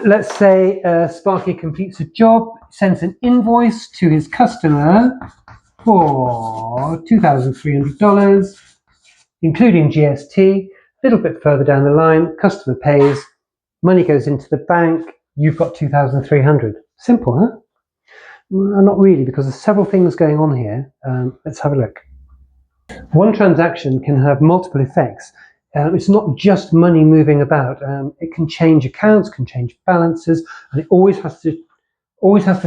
Let's say Sparky completes a job, sends an invoice to his customer for $2,300, including GST. A little bit further down the line, customer pays, money goes into the bank, you've got $2,300. Simple, huh? Well, not really, because there's several things going on here. Let's have a look. One transaction can have multiple effects. It's not just money moving about. It can change accounts, can change balances, and it always has to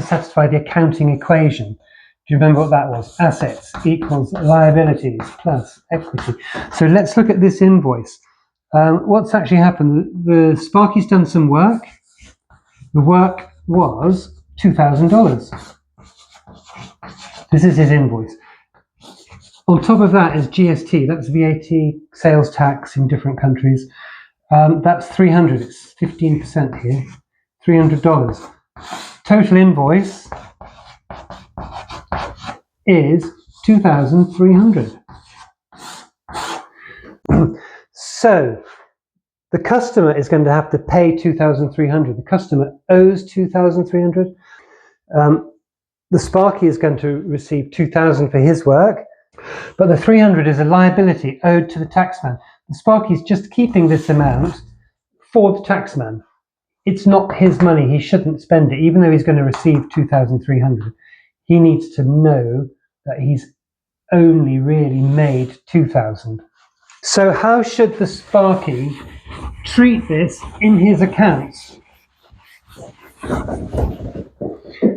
satisfy the accounting equation. Do you remember what that was? Assets equals liabilities plus equity. So let's look at this invoice. What's actually happened? The Sparky's done some work. The work was $2,000. This is his invoice. On top of that is GST, that's VAT, sales tax in different countries. That's $300, it's 15% here, $300. Total invoice is $2,300. So the customer is going to have to pay $2,300. The customer owes $2,300. The Sparky is going to receive $2,000 for his work. But the $300 is a liability owed to the taxman. The Sparky is just keeping this amount for the taxman. It's not his money. He shouldn't spend it. Even though he's going to receive $2,300, he needs to know that he's only really made $2,000. So how should the Sparky treat this in his accounts?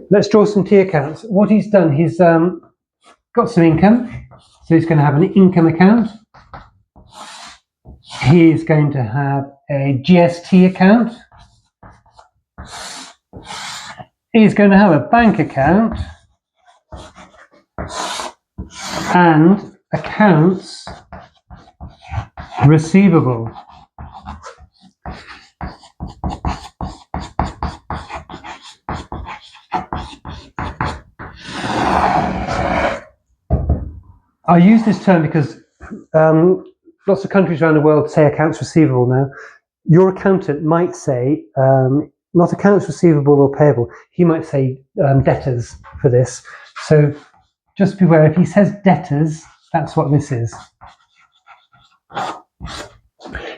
Let's draw some T accounts. What he's done, he's got some income. So he's going to have an income account. He's going to have a GST account. He's going to have a bank account and accounts receivable. I use this term because lots of countries around the world say accounts receivable now. Your accountant might say not accounts receivable or payable. He might say debtors for this. So just beware, if he says debtors, that's what this is.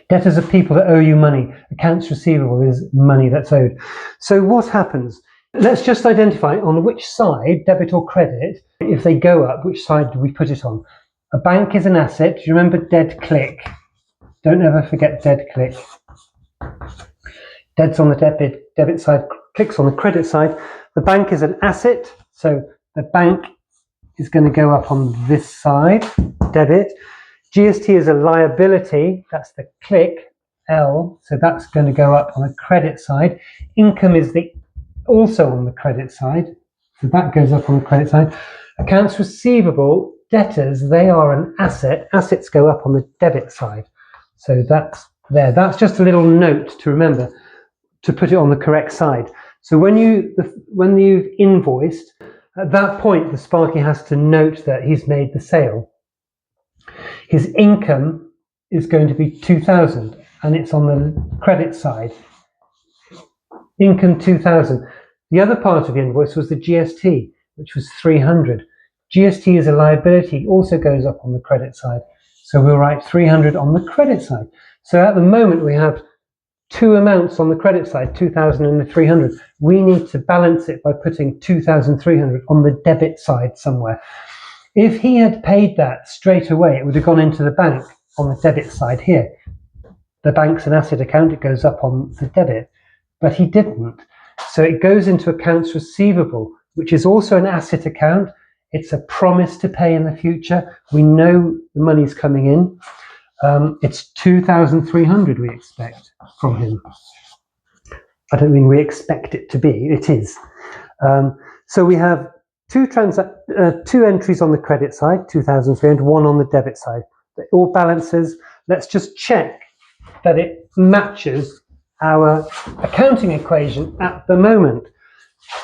Debtors are people that owe you money. Accounts receivable is money that's owed. So what happens? Let's just identify on which side, debit or credit, if they go up, which side do we put it on? A bank is an asset. Do you remember DEAD CLIC? Don't ever forget DEAD CLIC. DEAD's on the debit side, CLIC's on the credit side. The bank is an asset, so the bank is going to go up on this side, debit. GST is a liability, that's the CLIC, L, so that's going to go up on the credit side. Income is also on the credit side, so that goes up on the credit side. Accounts receivable, debtors, they are an asset. Assets go up on the debit side. So that's there. That's just a little note to remember to put it on the correct side. So when you've invoiced, at that point the Sparky has to note that he's made the sale. His income is going to be $2,000 and it's on the credit side. Income $2,000. The other part of the invoice was the GST, which was $300. GST is a liability, also goes up on the credit side. So we'll write $300 on the credit side. So at the moment we have two amounts on the credit side, $2,000 and the $300. We need to balance it by putting $2,300 on the debit side somewhere. If he had paid that straight away, it would have gone into the bank on the debit side here. The bank's an asset account, it goes up on the debit. But he didn't. So it goes into accounts receivable, which is also an asset account. It's a promise to pay in the future. We know the money's coming in. It's $2,300 we expect from him. I don't mean we expect it to be, it is. So we have two entries on the credit side, $2,300, one on the debit side. It all balances. Let's just check that it matches our accounting equation at the moment.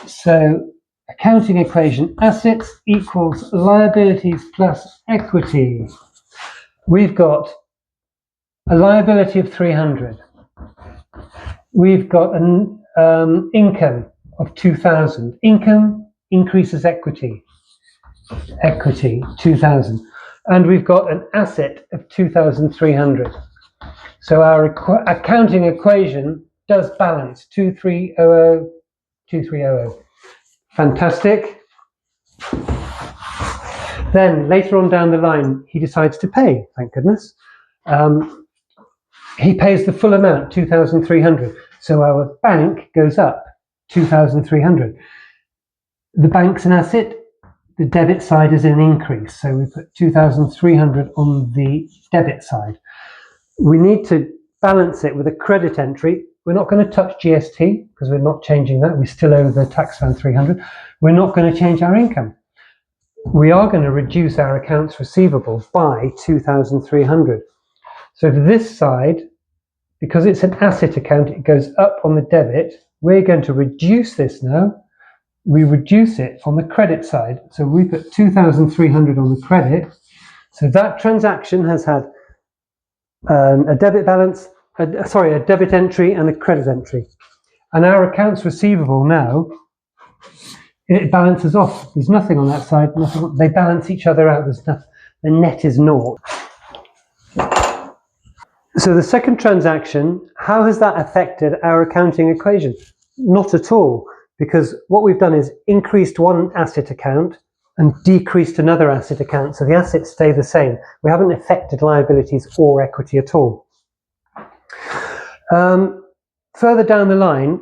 So accounting equation, assets equals liabilities plus equity. We've got a liability of 300. We've got an income of 2,000. Income increases equity. Equity 2,000. And we've got an asset of 2,300. So our accounting equation does balance 2300, 2300. Fantastic. Then later on down the line, he decides to pay, thank goodness. He pays the full amount, 2,300. So our bank goes up 2,300. The bank's an asset, the debit side is an increase. So we put 2,300 on the debit side. We need to balance it with a credit entry. We're not going to touch GST because we're not changing that. We still owe the taxman 300. We're not going to change our income. We are going to reduce our accounts receivable by 2,300. So for this side, because it's an asset account, it goes up on the debit. We're going to reduce this now. We reduce it on the credit side. So we put 2,300 on the credit. So that transaction has had a debit balance, a debit entry and a credit entry. And our accounts receivable now, it balances off. There's nothing on that side. Nothing. They balance each other out. There's nothing. The net is naught. So the second transaction, how has that affected our accounting equation? Not at all, because what we've done is increased one asset account and decreased another asset account, so the assets stay the same. We haven't affected liabilities or equity at all. Further down the line,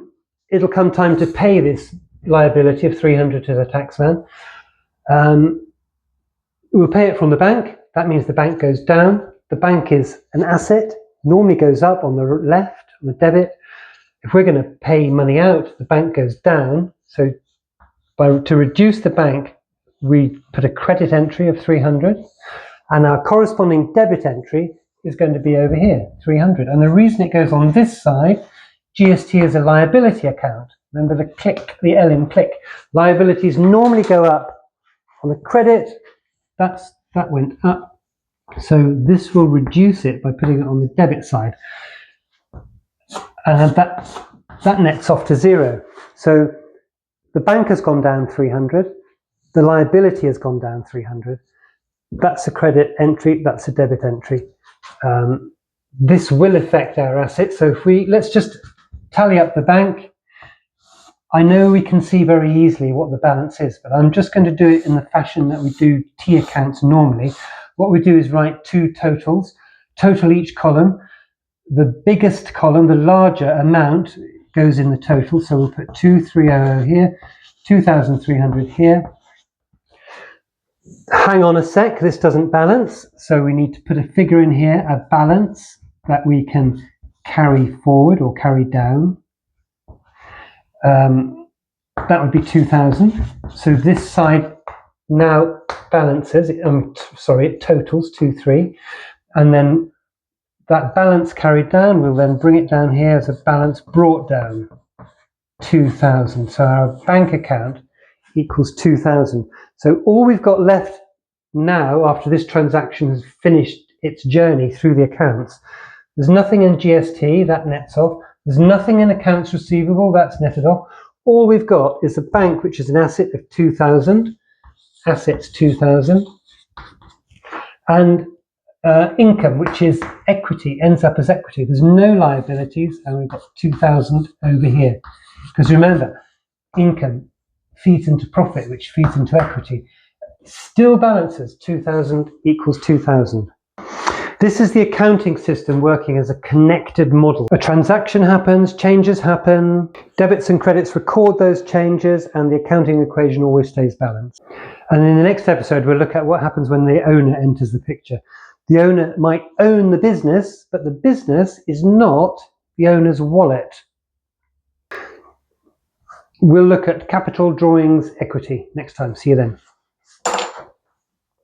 it'll come time to pay this liability of 300 to the taxman. We'll pay it from the bank. That means the bank goes down. The bank is an asset, normally goes up on the left, on the debit. If we're going to pay money out, the bank goes down. So to reduce the bank, we put a credit entry of 300, and our corresponding debit entry is going to be over here, 300. And the reason it goes on this side, GST is a liability account. Remember the click, the L in click. Liabilities normally go up on the credit. That went up. So this will reduce it by putting it on the debit side. And that nets off to 0. So the bank has gone down 300. The liability has gone down 300. That's a credit entry. That's a debit entry. This will affect our assets. So let's just tally up the bank. I know we can see very easily what the balance is, but I'm just going to do it in the fashion that we do T accounts normally. What we do is write two totals, total each column. The biggest column, the larger amount, goes in the total. So we'll put 2,300 here, 2,300 here. Hang on a sec, this doesn't balance. So we need to put a figure in here, a balance that we can carry forward or carry down. That would be 2,000. So this side now balances, it totals 2,300. And then that balance carried down, we'll then bring it down here as a balance brought down, 2,000. So our bank account equals 2,000. So all we've got left now, after this transaction has finished its journey through the accounts, there's nothing in GST, that nets off. There's nothing in accounts receivable, that's netted off. All we've got is a bank, which is an asset of 2,000, assets 2,000, and income, which is equity, ends up as equity. There's no liabilities, and we've got 2,000 over here. Because remember, income feeds into profit, which feeds into equity. Still balances, 2,000 equals 2,000. This is the accounting system working as a connected model. A transaction happens, changes happen, debits and credits record those changes, and the accounting equation always stays balanced. And in the next episode, we'll look at what happens when the owner enters the picture. The owner might own the business, but the business is not the owner's wallet. We'll look at capital, drawings, equity next time. See you then.